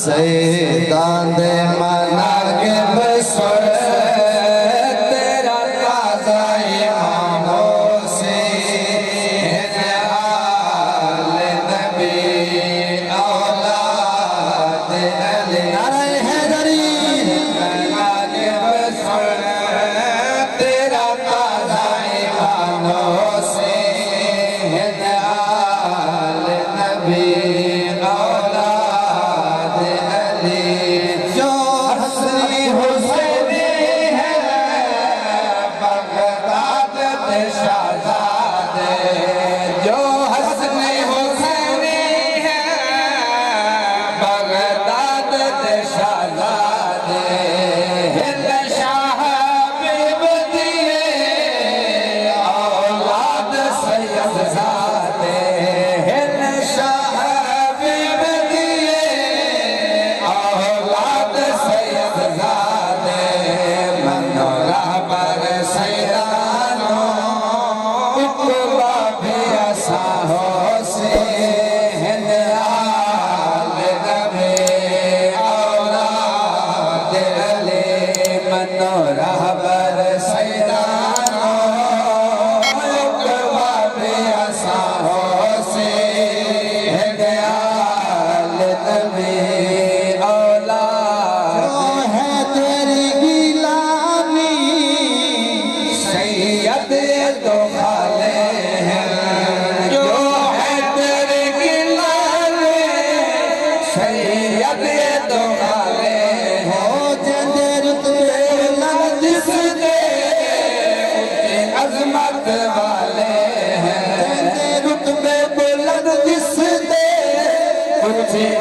سیدان دے مناقب سر تیرا تازہ امام حسین آل نبی اولاد علی نعرہ حیدری مناقب سر تیرا تازہ امام حسین آل نبی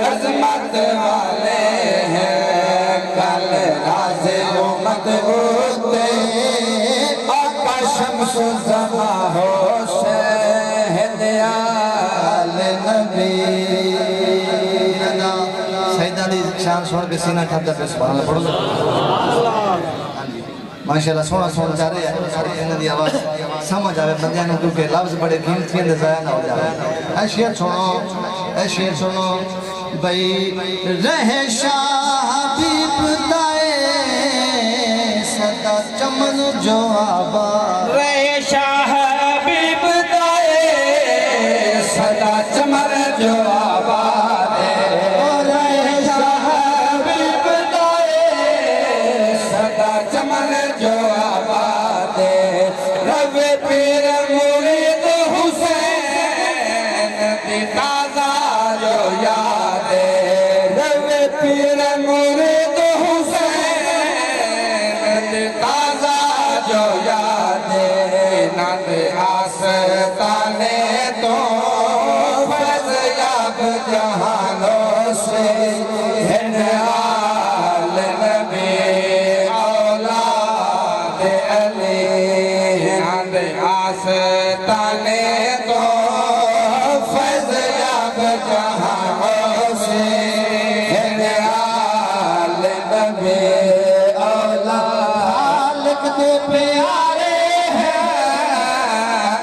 عظمت والے ہیں کل راز امت ہوتے آقا شمس زمان حسین آل نبی سید علی شان سن کے سینہ ٹھپ جاتے سبحان اللہ پڑھو ماشاءاللہ سونا سونا چاہ رہے ہیں انہوں دی آواز سمجھ آوے بندیاں نے کیونکہ لفظ بڑے قیمت کے اندر ضائع نہ ہو جائے اے شیر سنو بھئی رہ شاہ حبیب دائے صدا چمن جو آباد رہ شاہ حبیب دائے صدا چمن جو آباد رہ شاہ حبیب دائے صدا چمن جو آباد رب پیر مرید حسین دی تازہ جو یاد پیر مرید حسین تازہ جو یاد نند آستانے تو فیض یاب جہانوں سے ہن آل نبی اولاد علی نند آستانے تو فیض یاب جہانوں سے پیارے ہیں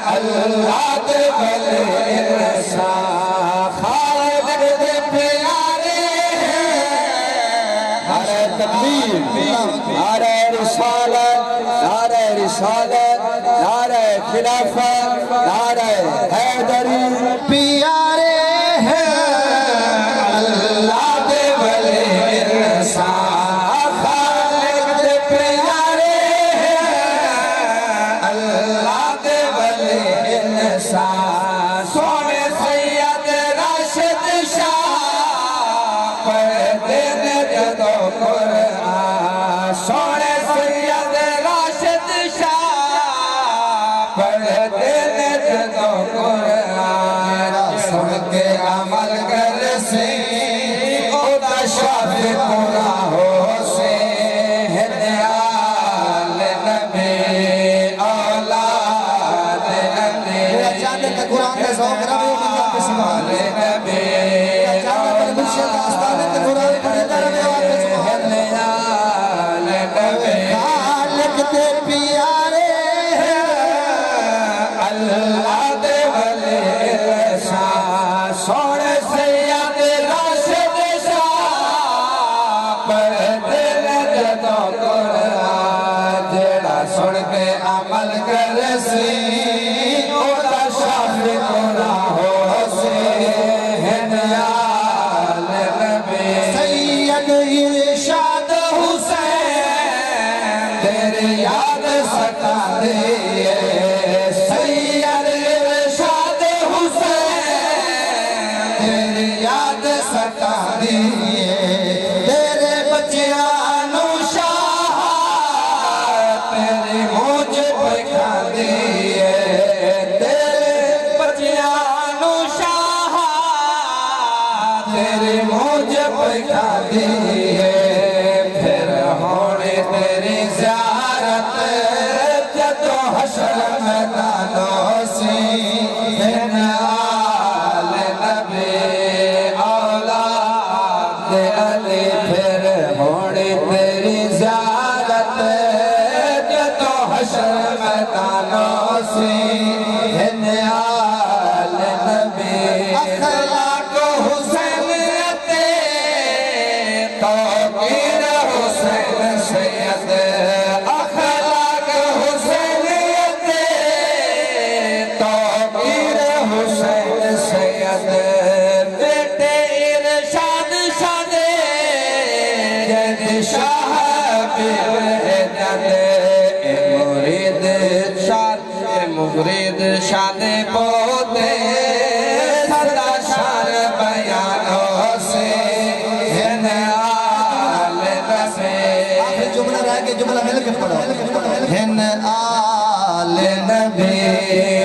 اللہ دے بلے انسان خالق دے پیارے ہیں نعرہ تکبیر نعرہ رسالت نعرہ خلافت نعرہ حیدری پیارے ہیں اللہ دے بلے انسان سونے سید راشد شاہ پڑھتے نے جدو قرآن سونے سید راشد شاہ پڑھتے نے جدو قرآن سن کے عمل کر سے اوہ شاف پورا ہو سے آل نبی اولاد علی قرآن کا ذوق رہے ہو بندہ پہ سبحان نبی چاہتا پر دوسرے داستانے تے قرآن پڑھتا رہے ہو آپ سبحان نبی خالق تے پیارے ہیں اللہ دے ولی شاہ سوڑے سید راشد شاہ دیئے تیرے بچیاں نو شاہ تیرے موج پکھا دیئے تیرے بچیاں نو شاہ تیرے موج پکھا دیئے پھر ہونے تیری زیارت جدو حشر میدانوں سے ان آل نبی اولاد علی پھر ہونے تیری زیارت جدو حشر میدانوں سے ان آل نبی اخلاق حسینیت توقیر حسین سید اخلاق حسینیت توقیر حسین سید بیٹے ارشاد شاد جد شاہ بہجت مرید شاد مرید شاد پوتے صدا شار بیانوں سے ان آل نبی آخر جملہ رہ گیا جملہ مل کے پڑھو ان آل نبی